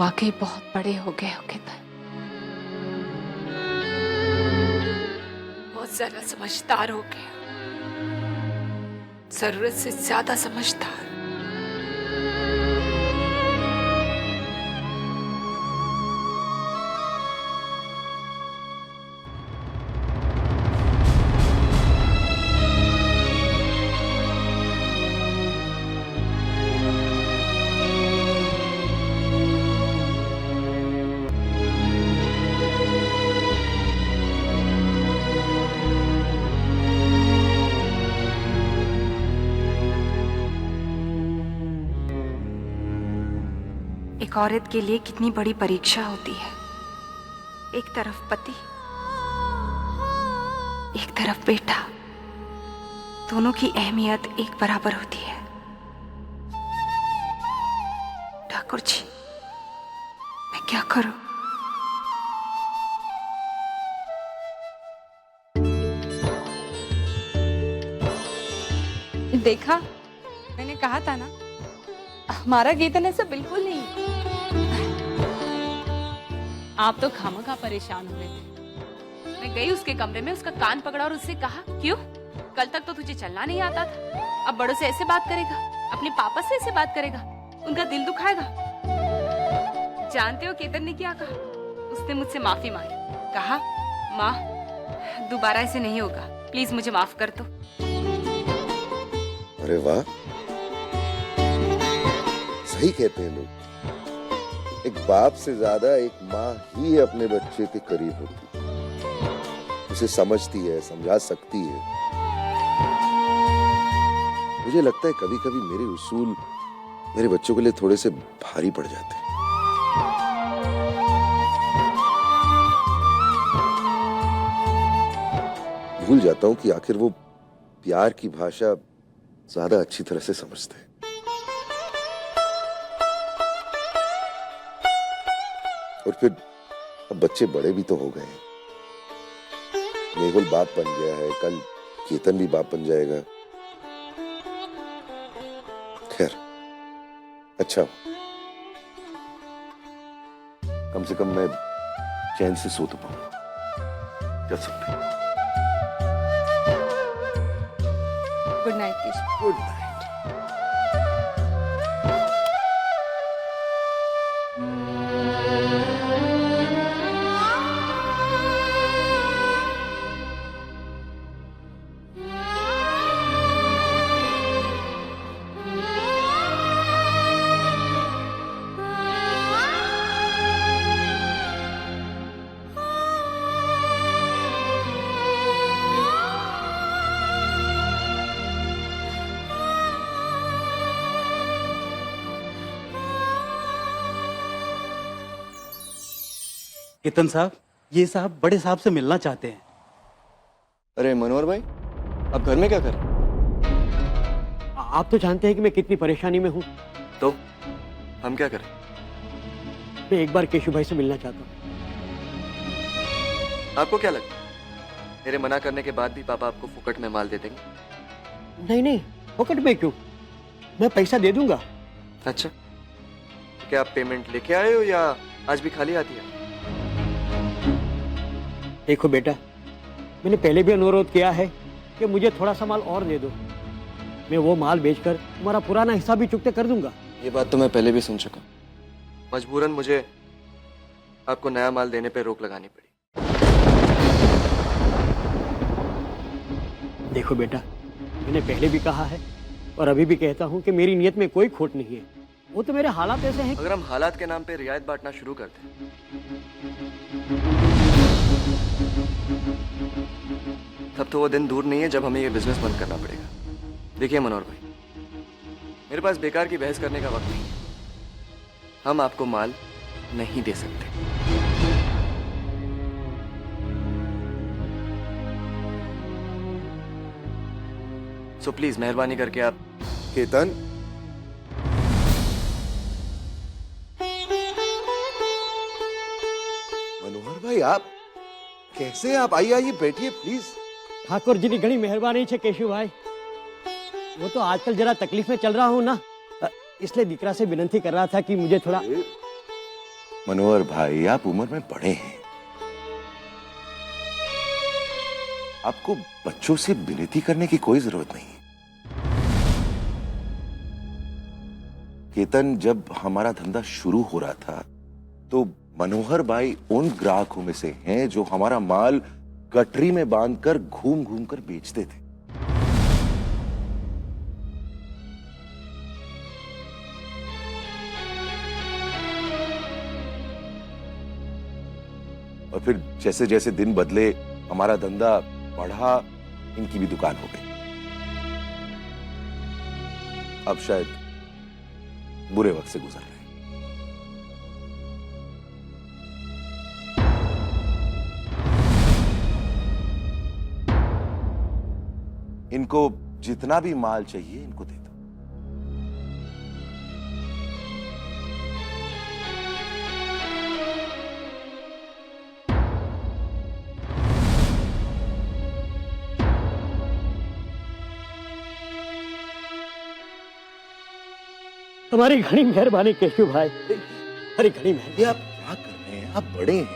वाकई बहुत बड़े हो गए हो केतन। बहुत ज्यादा समझदार हो गए, जरूरत से ज्यादा समझदार। एक औरत के लिए कितनी बड़ी परीक्षा होती है। एक तरफ पति, एक तरफ बेटा, दोनों की अहमियत एक बराबर होती है। ठाकुर जी, मैं क्या करूं? देखा, मैंने कहा था ना, हमारा केतन ऐसा बिल्कुल नहीं। आप तो खामखा परेशान हो रहे थे। मैं गई उसके कमरे में, उसका कान पकड़ा और उससे कहा, क्यों कल तक तो तुझे चलना नहीं आता था, अब बड़ों से ऐसे बात करेगा, अपने पापा से ऐसे बात करेगा, उनका दिल दुखाएगा। जानते हो केतन ने क्या कहा? उसने मुझसे माफी मांगी, कहा माँ दोबारा ऐसे नहीं होगा, प्लीज मुझे माफ कर दो। अरे वाह, सही कहते हैं लोग, एक बाप से ज्यादा एक माँ ही अपने बच्चे के करीब होती है, उसे समझती है, समझा सकती है। मुझे लगता है कभी कभी मेरे उसूल मेरे बच्चों के लिए थोड़े से भारी पड़ जाते हैं। भूल जाता हूं कि आखिर वो प्यार की भाषा ज्यादा अच्छी तरह से समझते हैं। और फिर अब बच्चे बड़े भी तो हो गए हैं, मेहुल बाप बन गया है, कल केतन भी बाप बन जाएगा। खैर अच्छा, कम से कम मैं चैन से सो तो पाऊंगा। चल सकते हैं। Good night Keshav. Good night. Ketan साहब, ये साहब बड़े साहब से मिलना चाहते हैं। अरे मनोहर भाई, आप घर में क्या कर रहे हैं? आप तो जानते हैं कि मैं कितनी परेशानी में हूँ। तो हम क्या करें? मैं एक बार केशव भाई से मिलना चाहता हूँ। आपको क्या लगता है मेरे मना करने के बाद भी पापा आपको फुकट में माल दे देंगे? नहीं नहीं, फोकट में क्यों, मैं पैसा दे दूंगा। अच्छा, तो क्या आप पेमेंट लेके आए हो या आज भी खाली आती है? देखो बेटा, मैंने पहले भी अनुरोध किया है कि मुझे थोड़ा सा माल और दे दो, मैं वो माल बेचकर तुम्हारा पुराना हिसाब भी चुकते कर दूंगा। ये बात तो मैं पहले भी सुन चुका, मजबूरन मुझे आपको नया माल देने पे रोक लगानी पड़ी। देखो बेटा, मैंने पहले भी कहा है और अभी भी कहता हूँ कि मेरी नीयत में कोई खोट नहीं है, वो तो मेरे हालात ऐसे हैं। अगर हम हालात के नाम पे रियायत बांटना शुरू करते हैं तब तो वो दिन दूर नहीं है जब हमें ये बिजनेस बंद करना पड़ेगा। देखिए मनोहर भाई, मेरे पास बेकार की बहस करने का वक्त नहीं है, हम आपको माल नहीं दे सकते। सो प्लीज मेहरबानी करके आप। केतन, मनोहर भाई, आप कैसे हैं? आप आइए आइए, बैठिए प्लीज। ठाकुर जी की घनी मेहरबानी है केशव भाई, वो तो आजकल जरा तकलीफ में चल रहा हूँ ना, इसलिए दीकरा से विनती कर रहा था कि मुझे थोड़ा। मनोहर भाई, आप उम्र में बड़े हैं, आपको बच्चों से विनती करने की कोई जरूरत नहीं। केतन, जब हमारा धंधा शुरू हो रहा था तो मनोहर भाई उन ग्राहकों में से हैं जो हमारा माल गठरी में बांधकर घूम घूम कर बेचते थे। और फिर जैसे जैसे दिन बदले हमारा धंधा बढ़ा, इनकी भी दुकान हो गई। अब शायद बुरे वक्त से गुजर रहे हैं। इनको जितना भी माल चाहिए इनको दे दो। तुम्हारी घनी मेहरबानी केशव भाई, तुम्हारी घनी मेहरबानी। ये आप क्या कर रहे हैं? आप बड़े हैं।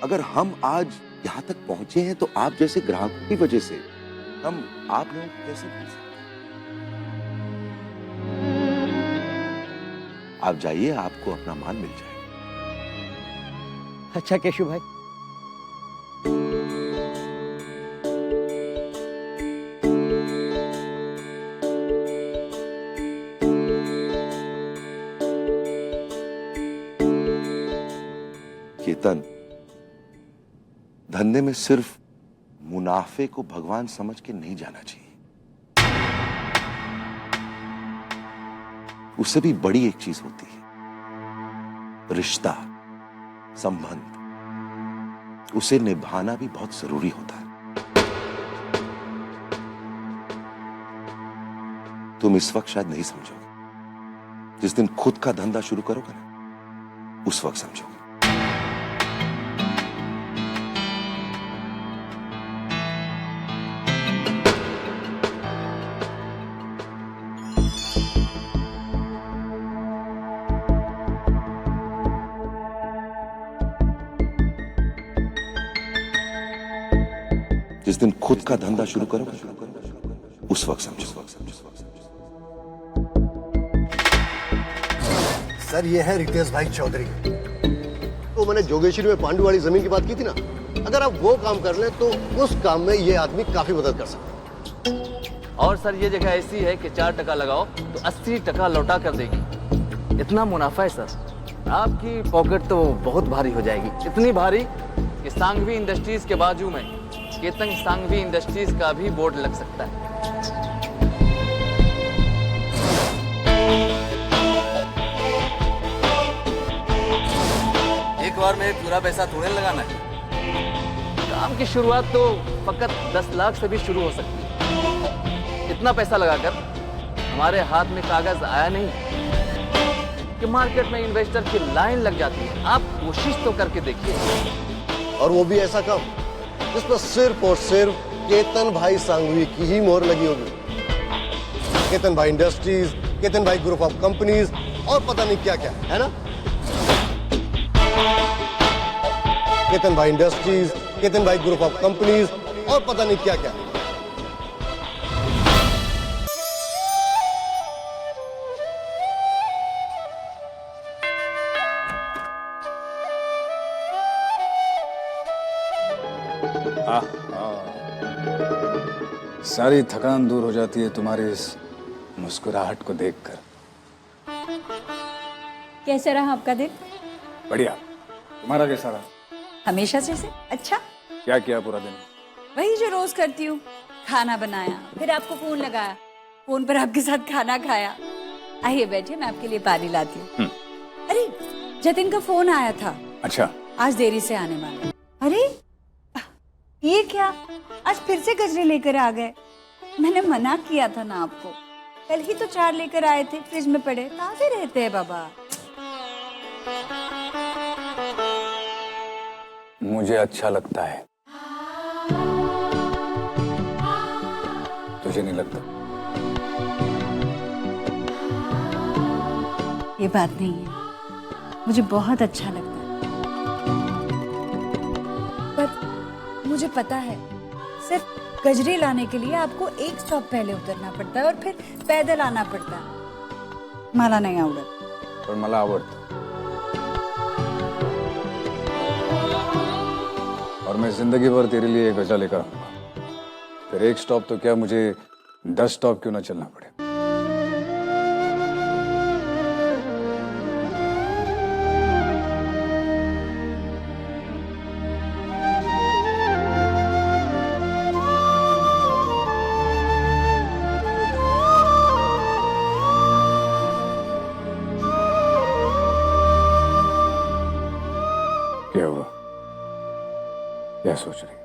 अगर हम आज यहां तक पहुंचे हैं तो आप जैसे ग्राहकों की वजह से। हम आप लोगों को कैसे भूल सकते हैं? आप जाइए, आपको अपना माल मिल जाएगा। अच्छा केशव भाई। केतन, धंधे में सिर्फ मुनाफे को भगवान समझ के नहीं जाना चाहिए। उससे भी बड़ी एक चीज होती है, रिश्ता, संबंध। उसे निभाना भी बहुत जरूरी होता है। तुम इस वक्त शायद नहीं समझोगे, जिस दिन खुद का धंधा शुरू करोगे ना, उस वक्त समझोगे। जिस दिन खुद का धंधा शुरू करोगे, उस वक्त समझो। सर, ये है रितेश भाई चौधरी। तो मैंने जोगेश्वरी में पांडु वाली जमीन की बात की थी ना, अगर आप वो काम कर लें तो उस काम में ये आदमी काफी मदद कर सकता है। और सर, ये जगह ऐसी है कि 4% लगाओ तो 80% लौटा कर देगी। इतना मुनाफा है सर, आपकी पॉकेट तो बहुत भारी हो जाएगी। इतनी भारी कि सांघवी इंडस्ट्रीज के बाजू में केतन सांघवी इंडस्ट्रीज का भी बोर्ड लग सकता है। एक बार में पूरा पैसा थोड़े लगाना है। काम की शुरुआत तो फकत 10 लाख से भी शुरू हो सकती है। इतना पैसा लगाकर हमारे हाथ में कागज आया नहीं कि मार्केट में इन्वेस्टर की लाइन लग जाती है। आप कोशिश तो करके देखिए। और वो भी ऐसा काम जिस पर सिर्फ और सिर्फ केतन भाई सांघवी की ही मोहर लगी होगी। केतन भाई इंडस्ट्रीज, केतन भाई ग्रुप ऑफ कंपनीज और पता नहीं क्या क्या, है ना? केतन भाई इंडस्ट्रीज, केतन भाई ग्रुप ऑफ कंपनीज और पता नहीं क्या क्या। सारी थकान दूर हो जाती है तुम्हारी इस मुस्कुराहट को देखकर। कैसा रहा आपका दिन? बढ़िया। तुम्हारा कैसा रहा? हमेशा जैसे। अच्छा, क्या किया पूरा दिन? वही जो रोज करती हूँ। खाना बनाया, फिर आपको फोन लगाया, फोन पर आपके साथ खाना खाया। आइए बैठिए, मैं आपके लिए पानी लाती हूँ। अरे, जतिन का फोन आया था। अच्छा। आज देरी से आने वाला। अरे ये क्या, आज फिर से गजरे लेकर आ गए? मैंने मना किया था ना आपको। कल ही तो 4 लेकर आए थे, फ्रिज में पड़े, ताजे रहते हैं बाबा। मुझे अच्छा लगता है, तुझे नहीं लगता? ये ये बात नहीं है, मुझे बहुत अच्छा लगता है, पर मुझे पता है सिर्फ गजरे लाने के लिए आपको एक स्टॉप पहले उतरना पड़ता है और फिर पैदल आना पड़ता है। मला नाही आवडत। पण मला आवडतं और मैं जिंदगी भर तेरे लिए एक गजरा लेकर आऊंगा। फिर एक स्टॉप तो क्या, मुझे 10 स्टॉप क्यों ना चलना पड़े। क्या हुआ, क्या सोच रही हो?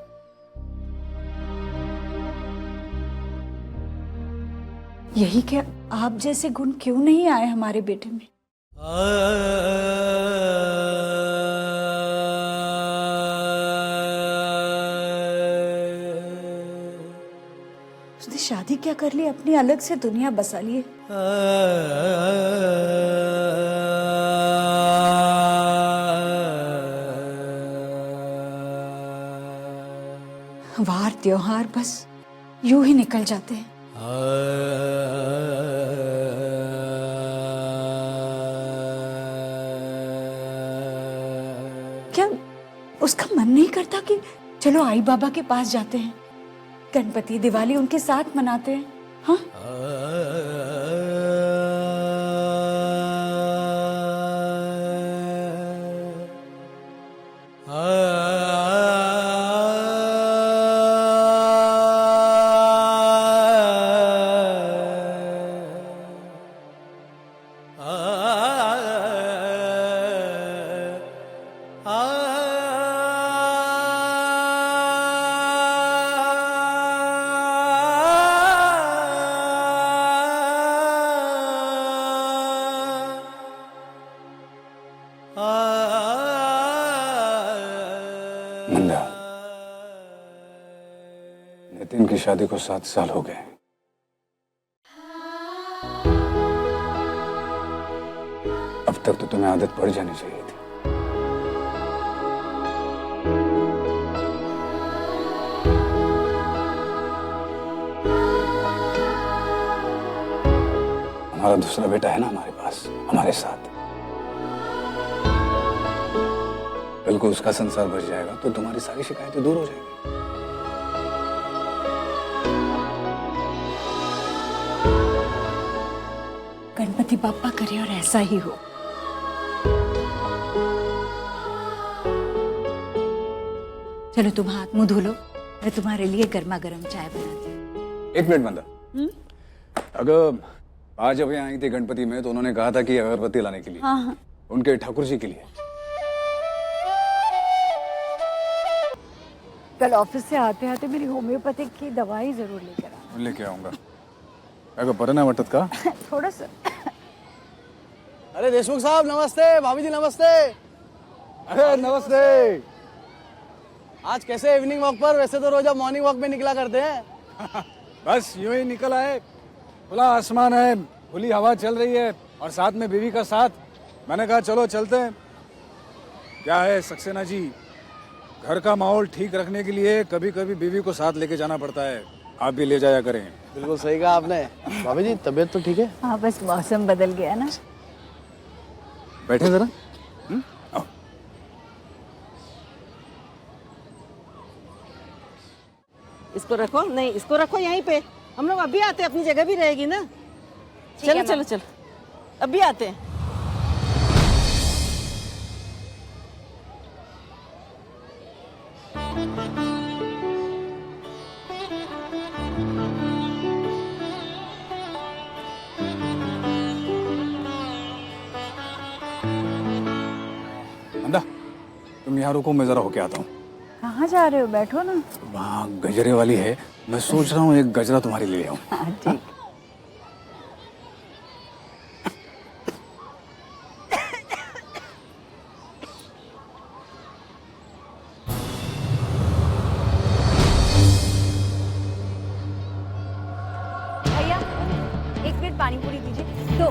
यही क्या, आप जैसे गुण क्यों नहीं आए हमारे बेटे में? उसने शादी क्या कर ली, अपनी अलग से दुनिया बसा ली है। वार त्योहार बस यूं ही निकल जाते हैं। क्या उसका मन नहीं करता कि चलो आई बाबा के पास जाते हैं, गणपति दिवाली उनके साथ मनाते हैं? हाँ, मंदा, नितिन की शादी को 7 साल हो गए। अब तक तो तुम्हें आदत पड़ जानी चाहिए थी। हमारा दूसरा बेटा है ना हमारे पास, हमारे साथ। कल को उसका संसार बच जाएगा तो तुम्हारी सारी शिकायतें दूर हो जाएंगी। गणपति बाप्पा करे और ऐसा ही हो। चलो तुम हाथ मुंह धो लो, मैं तुम्हारे लिए गर्मा गर्म चाय बनाती हूँ। 1 मिनट मंदा, अगर आज जब यहाँ आई थी गणपति में तो उन्होंने कहा था कि अगरबत्ती लाने के लिए। हाँ हाँ, उनके ठाकुर जी के लिए। कल ऑफिस से आते आते मेरी होम्योपैथिक की दवाई जरूर लेकर आना। लेके आऊंगा। अगर परना वटत का थोड़ा सा। अरे देशमुख साहब नमस्ते, भाभी जी नमस्ते। अरे नमस्ते। आज कैसे इवनिंग वॉक पर? वैसे तो रोज आप मॉर्निंग वॉक में निकला करते हैं। बस यूं ही निकल आए, खुला आसमान है, खुली हवा चल रही है और साथ में बीवी का साथ। मैंने कहा चलो चलते हैं। क्या है सक्सेना जी, घर का माहौल ठीक रखने के लिए कभी कभी बीवी को साथ लेके जाना पड़ता है। आप भी ले जाया करें। बिल्कुल सही कहा आपने। भाभी जी तबीयत तो ठीक है? हाँ, बस मौसम बदल गया ना। बैठे जरा। आओ। इसको रखो, नहीं इसको रखो यहीं पे। हम लोग अभी आते हैं, अपनी जगह भी रहेगी ना। चलो चलो चलो, अभी आते हैं। मंदा, तुम यहाँ रुको, मैं जरा होके आता हूँ। कहाँ जा रहे हो? बैठो ना। वहाँ गजरे वाली है, मैं सोच रहा हूँ एक गजरा तुम्हारे लिए ले आऊँ। हाँ ठीक। भैया 1 प्लेट पानी पूरी दीजिए। 2।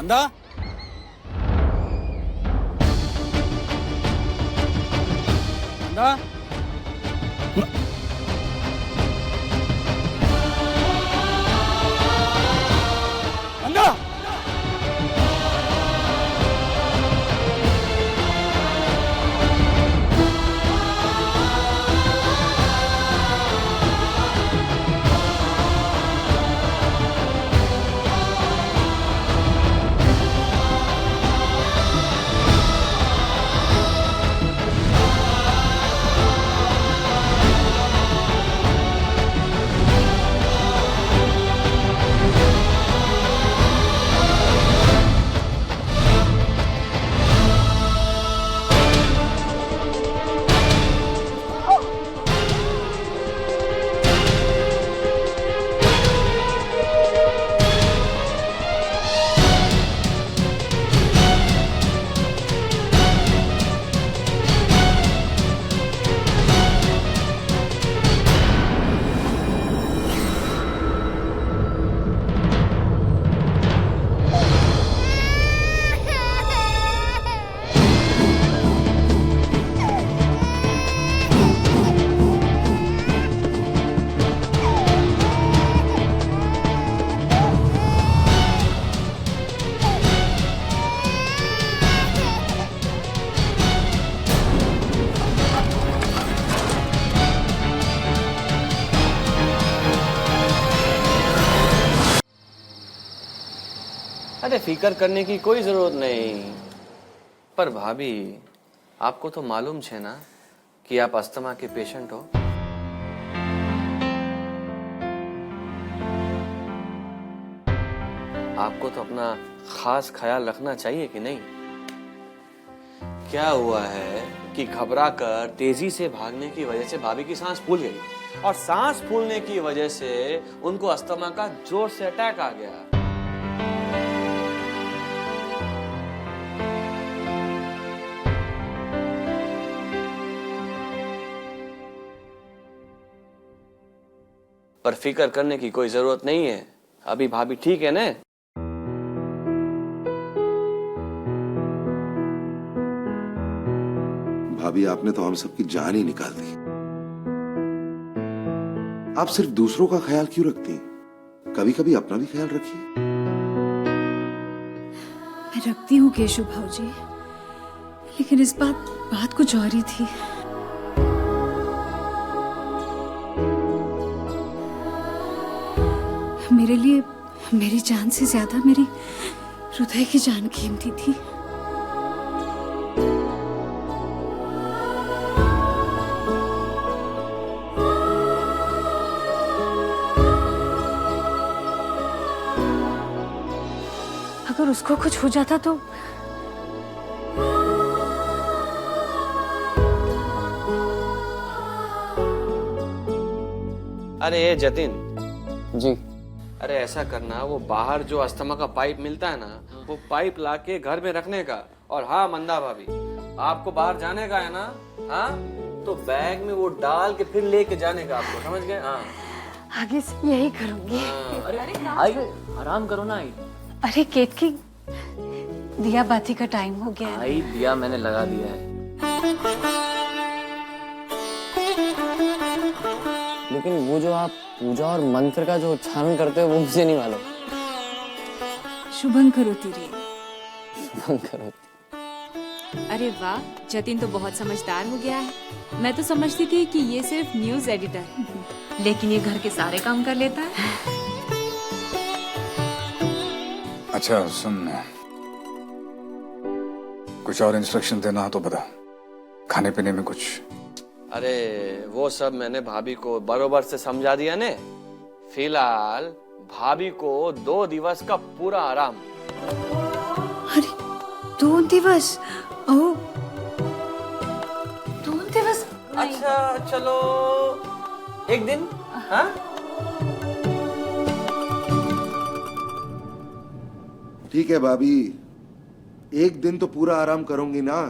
मंदा, मंदा, मंदा। अरे फिकर करने की कोई जरूरत नहीं। पर भाभी, आपको तो मालूम है ना कि आप अस्थमा के पेशेंट हो। आपको तो अपना खास ख्याल रखना चाहिए कि नहीं? क्या हुआ है कि घबरा कर तेजी से भागने की वजह से भाभी की सांस फूल गई और सांस फूलने की वजह से उनको अस्थमा का जोर से अटैक आ गया। पर फिकर करने की कोई जरूरत नहीं है, अभी भाभी ठीक है ना? भाभी, आपने तो हम सबकी जान ही निकाल दी। आप सिर्फ दूसरों का ख्याल क्यों रखती हैं? कभी कभी अपना भी ख्याल रखिए। मैं रखती हूँ केशव भाऊजी, लेकिन इस बात कुछ और ही थी। मेरे लिए मेरी जान से ज्यादा मेरी हृदय की जान कीमती थी। अगर उसको कुछ हो जाता तो अरे जतिन जी। अरे ऐसा करना, वो बाहर जो अस्थमा का पाइप मिलता है ना, वो पाइप लाके घर में रखने का। और हाँ मंदा भाभी, आपको बाहर जाने का है ना, हाँ तो बैग में वो डाल के फिर लेके जाने का, आपको समझ गए? हाँ आगे से यही करूंगी। आइए आराम करो ना। आई अरे केतकी, दिया बाती का टाइम हो गया है। आई दिया मैंने लगा दिया है, लेकिन वो जो आप पूजा और मंत्र का जो उच्चारण करते हो वो मुझे नहीं मालूम। शुभं करोति रे। शुभं करोति। अरे वाह, जतिन तो बहुत समझदार हो गया है। मैं तो समझती थी कि ये सिर्फ न्यूज एडिटर है, लेकिन ये घर के सारे काम कर लेता है। अच्छा सुन, कुछ और इंस्ट्रक्शन देना हो तो बता। खाने पीने में कुछ? अरे वो सब मैंने भाभी को बरोबर से समझा दिया ने। फिलहाल भाभी को 2 दिवस का पूरा आराम। अरे 2 दिवस? ओह 2 दिवस? अच्छा चलो 1 दिन। हाँ ठीक है भाभी, 1 दिन तो पूरा आराम करूंगी ना।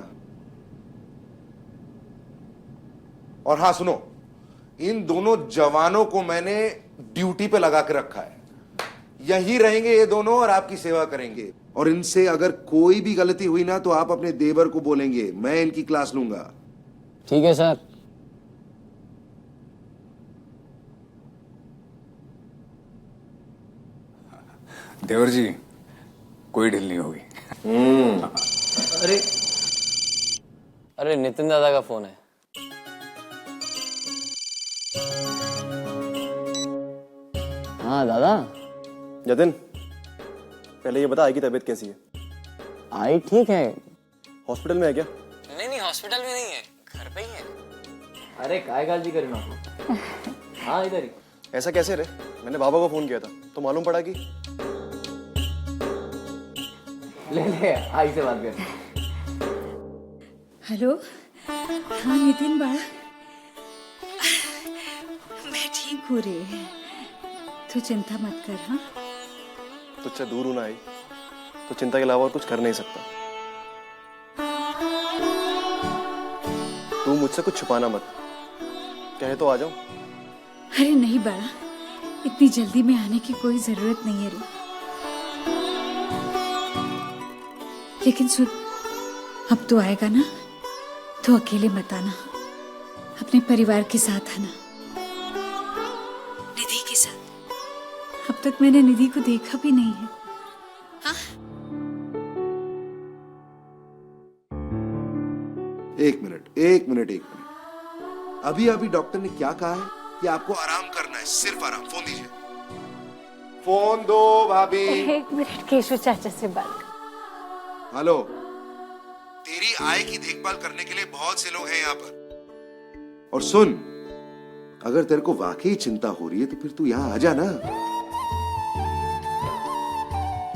और हाँ सुनो, इन दोनों जवानों को मैंने ड्यूटी पे लगा के रखा है। यहीं रहेंगे ये दोनों और आपकी सेवा करेंगे। और इनसे अगर कोई भी गलती हुई ना तो आप अपने देवर को बोलेंगे, मैं इनकी क्लास लूंगा। ठीक है सर। देवर जी, कोई ढील नहीं होगी। अरे अरे नितिन दादा का फोन है। हाँ दादा। जतिन, पहले ये बता, आई की तबीयत कैसी है? आई ठीक है। हॉस्पिटल में है क्या? नहीं हॉस्पिटल में नहीं है, घर पे ही है। अरे काय काळजी करू नको। हाँ इधर ही। ऐसा कैसे रे? मैंने बाबा को फोन किया था तो मालूम पड़ा कि ले आई से बात कर। हेलो, हाँ नितिन बाड़ा, मैं ठीक हूँ रे, तू चिंता मत कर। हाँ, तुझसे दूर होना आई तो चिंता के अलावा और कुछ कर नहीं सकता। तू मुझसे कुछ छुपाना मत, कहे तो आ जाऊं। अरे नहीं बाड़ा, इतनी जल्दी में आने की कोई जरूरत नहीं है रे। लेकिन सुन, अब तो आएगा ना तो अकेले मत आना, अपने परिवार के साथ आना, निधि के साथ। अब तक मैंने निधि को देखा भी नहीं है। हाँ? एक मिनट। अभी डॉक्टर ने क्या कहा है कि आपको आराम करना है, सिर्फ आराम। फोन दीजिए। फोन दो भाभी। एक मिनट, केशव चाचा से बात। हेलो, तेरी आय की देखभाल करने के लिए बहुत से लोग हैं यहाँ पर। और सुन, अगर तेरे को वाकई चिंता हो रही है तो फिर तू यहाँ आ जा ना।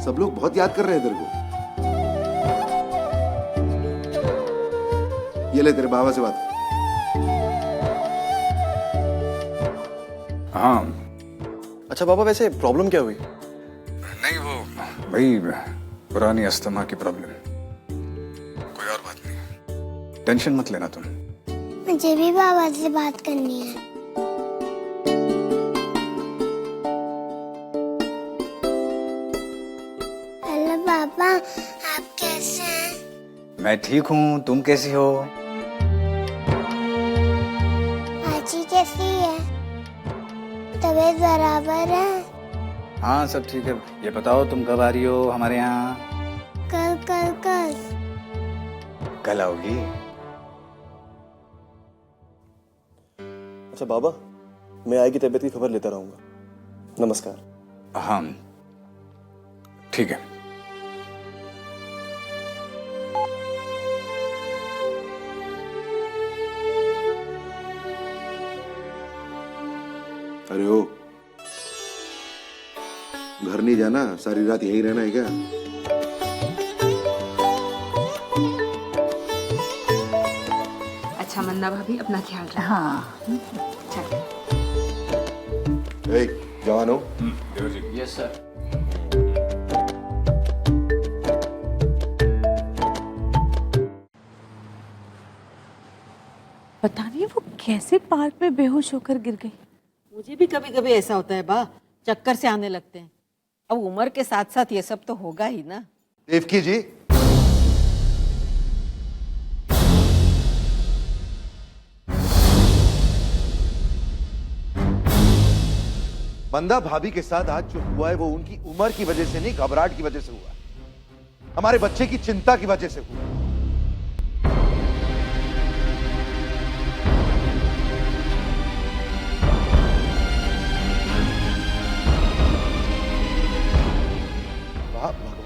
सब लोग बहुत याद कर रहे हैं तेरे को। ये ले, तेरे बाबा से बात। हाँ। अच्छा बाबा, वैसे प्रॉब्लम क्या हुई? नहीं, वो भाई पुरानी अस्थमा की प्रॉब्लम, कोई और बात नहीं। टेंशन मत लेना तुम। मुझे भी बाबा से बात करनी है। हेलो पापा, आप कैसे हैं? मैं ठीक हूँ, तुम कैसी हो? आजी कैसी है? तबीयत बराबर है? हाँ सब ठीक है। ये बताओ तुम कब आ रही हो हमारे यहाँ? कल आओगी? अच्छा बाबा, मैं आई की तबीयत की खबर लेता रहूंगा। नमस्कार। हाँ ठीक है। अरे ओ, घर नहीं जाना? सारी रात यहीं रहना है क्या? अच्छा मंदा भाभी, अपना ख्याल रखना। हाँ चल। जवान हो? देवर जी। Yes sir. पता नहीं वो कैसे पार्क में बेहोश होकर गिर गई। मुझे भी कभी कभी ऐसा होता है बा, चक्कर से आने लगते हैं। अब उम्र के साथ साथ ये सब तो होगा ही ना। देवकी जी, मंदा भाभी के साथ आज जो हुआ है वो उनकी उम्र की वजह से नहीं, घबराहट की वजह से हुआ। हमारे बच्चे की चिंता की वजह से हुआ।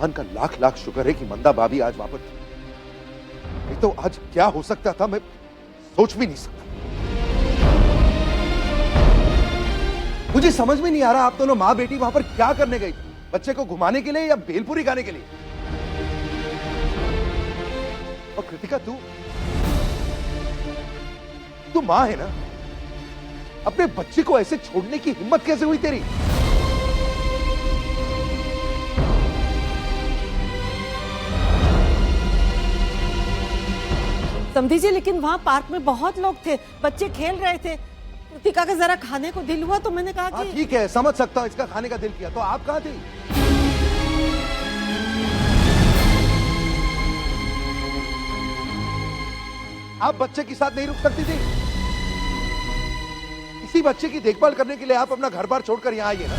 भगवान का लाख लाख शुक्र है कि मंदा भाभी आज वापस। नहीं तो आज क्या हो सकता था मैं सोच भी नहीं सकता। मुझे समझ में नहीं आ रहा, आप दोनों माँ बेटी वहां पर क्या करने गई? बच्चे को घुमाने के लिए या भेलपुरी खाने के लिए? और कृतिका, तू माँ है ना? अपने बच्चे को ऐसे छोड़ने की हिम्मत कैसे हुई तेरी? समझी जी, लेकिन वहाँ पार्क में बहुत लोग थे, बच्चे खेल रहे थे। कृतिका का जरा खाने को दिल हुआ तो मैंने कहा कि ठीक है, समझ सकता हूं इसका खाने का दिल किया, तो आप कहाँ थी? आप बच्चे के साथ नहीं रुक सकती थी? इसी बच्चे की देखभाल करने के लिए आप अपना घर बार छोड़कर यहां आइए ना।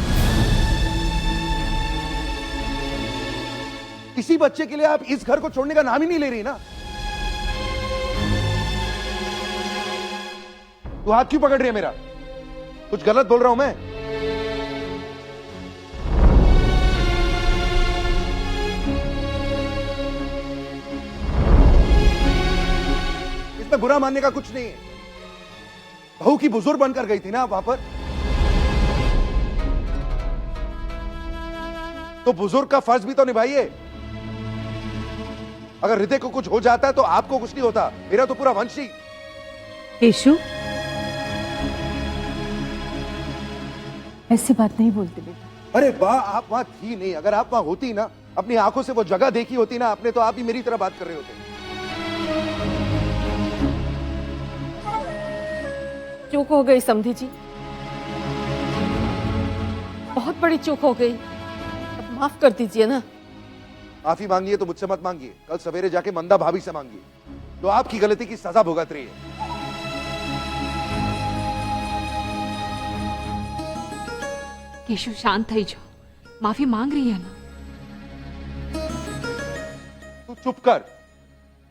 इसी बच्चे के लिए आप इस घर को छोड़ने का नाम ही नहीं ले रही ना। तो हाथ क्यों पकड़ रही है मेरा? कुछ गलत बोल रहा हूं मैं? इसमें बुरा मानने का कुछ नहीं है। बहू की बुजुर्ग बनकर गई थी ना आप वहां पर, तो बुजुर्ग का फर्ज भी तो निभाइए। अगर हृदय को कुछ हो जाता है तो आपको कुछ नहीं होता, मेरा तो पूरा वंश ही। केशु, ऐसी बात नहीं बोलते बेटा। अरे वाह, आप वहां थी नहीं। अगर आप वहां होती ना, अपनी आंखों से वो जगह देखी होती ना आपने, तो आप भी मेरी तरह बात कर रहे होते। चूक हो गई समधी जी, बहुत बड़ी चूक हो गई, अब माफ कर दीजिए ना। माफी मांगिए तो मुझसे मत मांगिए, कल सवेरे जाके मंदा भाभी से मांगिए, तो आपकी गलती की सजा भुगत रही है। केशु शांत थई जाओ, माफी मांग रही है ना। तू चुप कर,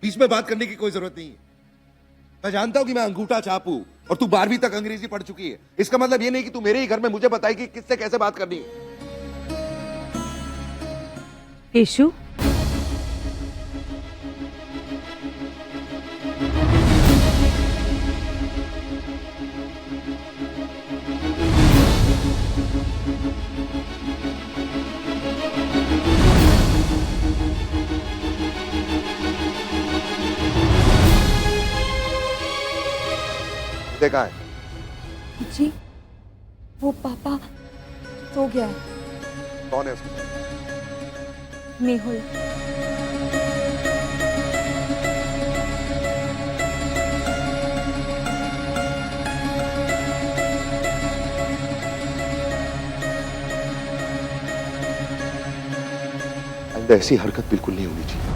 बीच में बात करने की कोई जरूरत नहीं है। मैं जानता हूं कि मैं अंगूठा छाप हूं और तू 12वीं तक अंग्रेजी पढ़ चुकी है। इसका मतलब ये नहीं कि तू मेरे ही घर में मुझे बताई कि किससे कैसे बात करनी है। केशु, देखा है जी, वो पापा सो गया है। कौन है उसके? मेहुल। आइंदा ऐसी हरकत बिल्कुल नहीं होनी चाहिए।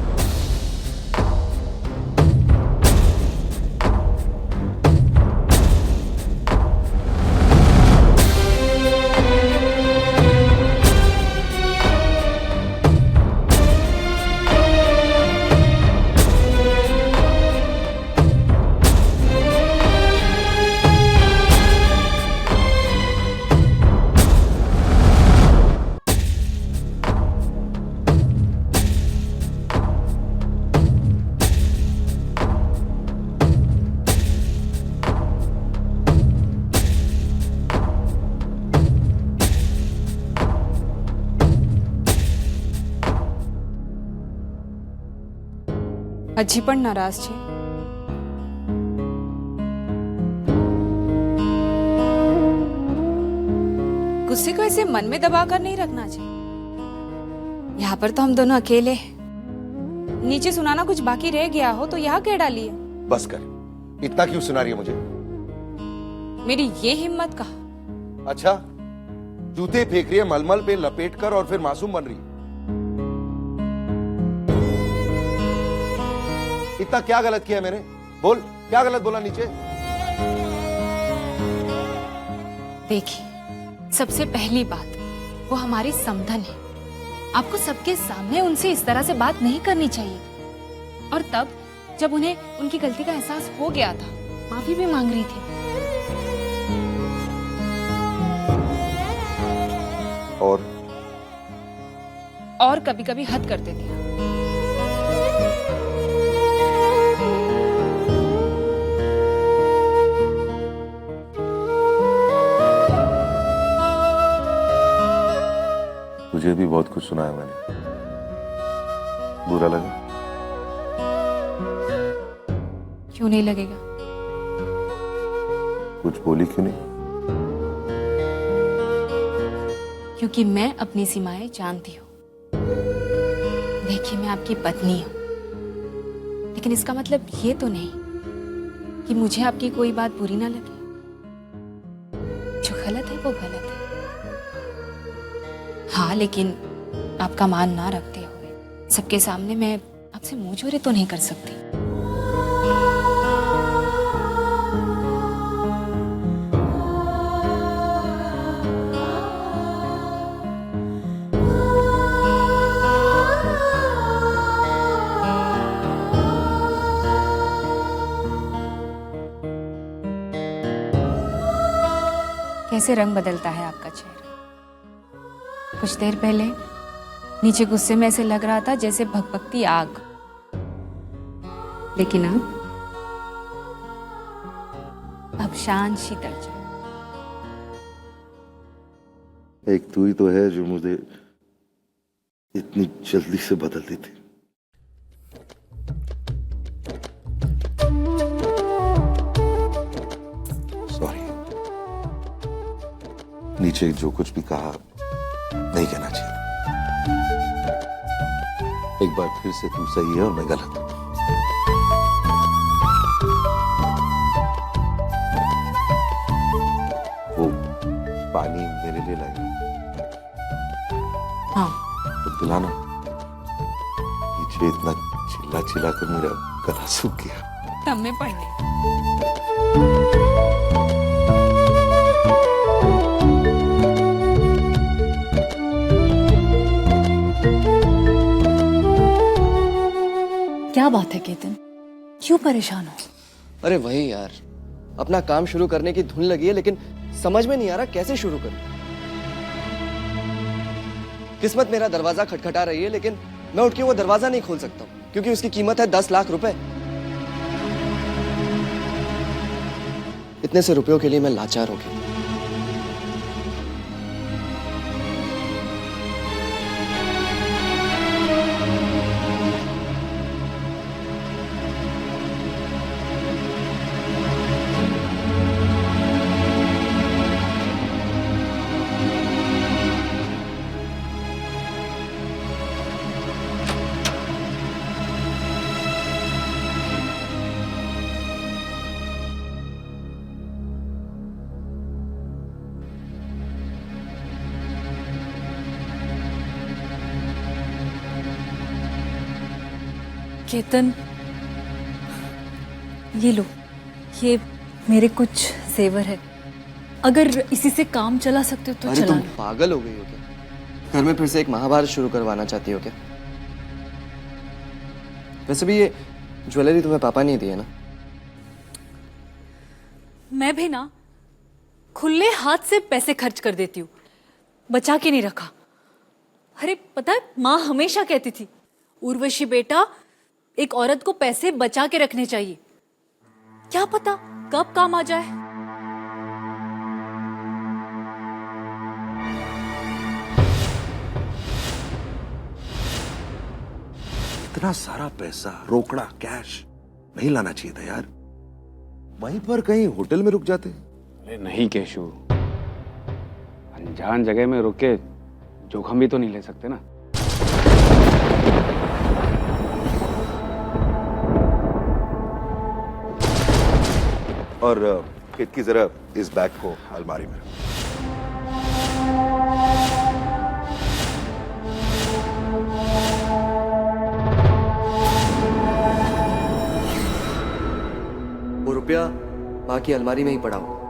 હજી પણ નારાજ છે? गुस्से को ऐसे मन में दबा कर नहीं रखना चाहिए। यहाँ पर तो हम दोनों अकेले हैं। नीचे सुनाना कुछ बाकी रह गया हो तो यहाँ कह डालिए। बस कर, इतना क्यों सुना रही है मुझे? मेरी ये हिम्मत कहा। अच्छा, जूते फेंक रही है मलमल पे लपेट कर और फिर मासूम बन रही है। इतना क्या गलत किया मैंने? बोल, क्या गलत बोला नीचे? देखिए, सबसे पहली बात, वो हमारी समधन है। आपको सबके सामने उनसे इस तरह से बात नहीं करनी चाहिए। और तब जब उन्हें उनकी गलती का एहसास हो गया था, माफी भी मांग रही थी। और कभी-कभी हद करते थे। मुझे भी बहुत कुछ सुनाया मैंने, बुरा लगा? क्यों नहीं लगेगा? कुछ बोली क्यों नहीं? क्योंकि मैं अपनी सीमाएं जानती हूँ। देखिए, मैं आपकी पत्नी हूँ, लेकिन इसका मतलब ये तो नहीं कि मुझे आपकी कोई बात बुरी ना लगे। जो गलत है वो गलत है। हाँ, लेकिन आपका मान ना रखते हुए सबके सामने मैं आपसे मुंह जोरे तो नहीं कर सकती। कैसे रंग बदलता है आपका चेहरा। कुछ देर पहले नीचे गुस्से में ऐसे लग रहा था जैसे भगभगती आग, लेकिन अब शांत शीतल चाय। एक तू ही तो है जो मुझे इतनी जल्दी से बदल देती। सॉरी, नीचे जो कुछ भी कहा नहीं कहना चाहिए। एक बार फिर से तू सही है और मैं गलत। वो पानी मेरे लिए लाई हाँ, तो पिलाना। नीचे इतना चिल्ला चिल्ला कर मेरा गला सूख गया। तब में पढ़ने। क्या बात है केतन, क्यों परेशान हो? अरे वही यार, अपना काम शुरू करने की धुन लगी है, लेकिन समझ में नहीं आ रहा कैसे शुरू करूं। किस्मत मेरा दरवाजा खटखटा रही है, लेकिन मैं उठ के वो दरवाजा नहीं खोल सकता क्योंकि उसकी कीमत है 10 लाख रुपए। इतने से रुपयों के लिए मैं लाचार हो गया। केतन, ये लो, ये मेरे कुछ जेवर है, अगर इसी से काम चला सकते हो तो अरे चला तुम लो। पागल हो गई हो क्या? घर में फिर से एक महाभारत शुरू करवाना चाहती हो क्या? वैसे भी ये ज्वेलरी तुम्हें पापा ने दी है ना? मैं भी ना खुले हाथ से पैसे खर्च कर देती हूँ, बचा के नहीं रखा। अरे पता है, माँ हमेशा कहती थी, उर्वशी बेटा, एक औरत को पैसे बचा के रखने चाहिए, क्या पता कब काम आ जाए। इतना सारा पैसा रोकड़ा कैश नहीं लाना चाहिए था यार। वहीं पर कहीं होटल में रुक जाते। अरे नहीं केशु, अनजान जगह में रुक के जोखिम भी तो नहीं ले सकते ना। और इतनी जरा इस बैग को अलमारी में। वो रुपया माँ की अलमारी में ही पड़ा हो।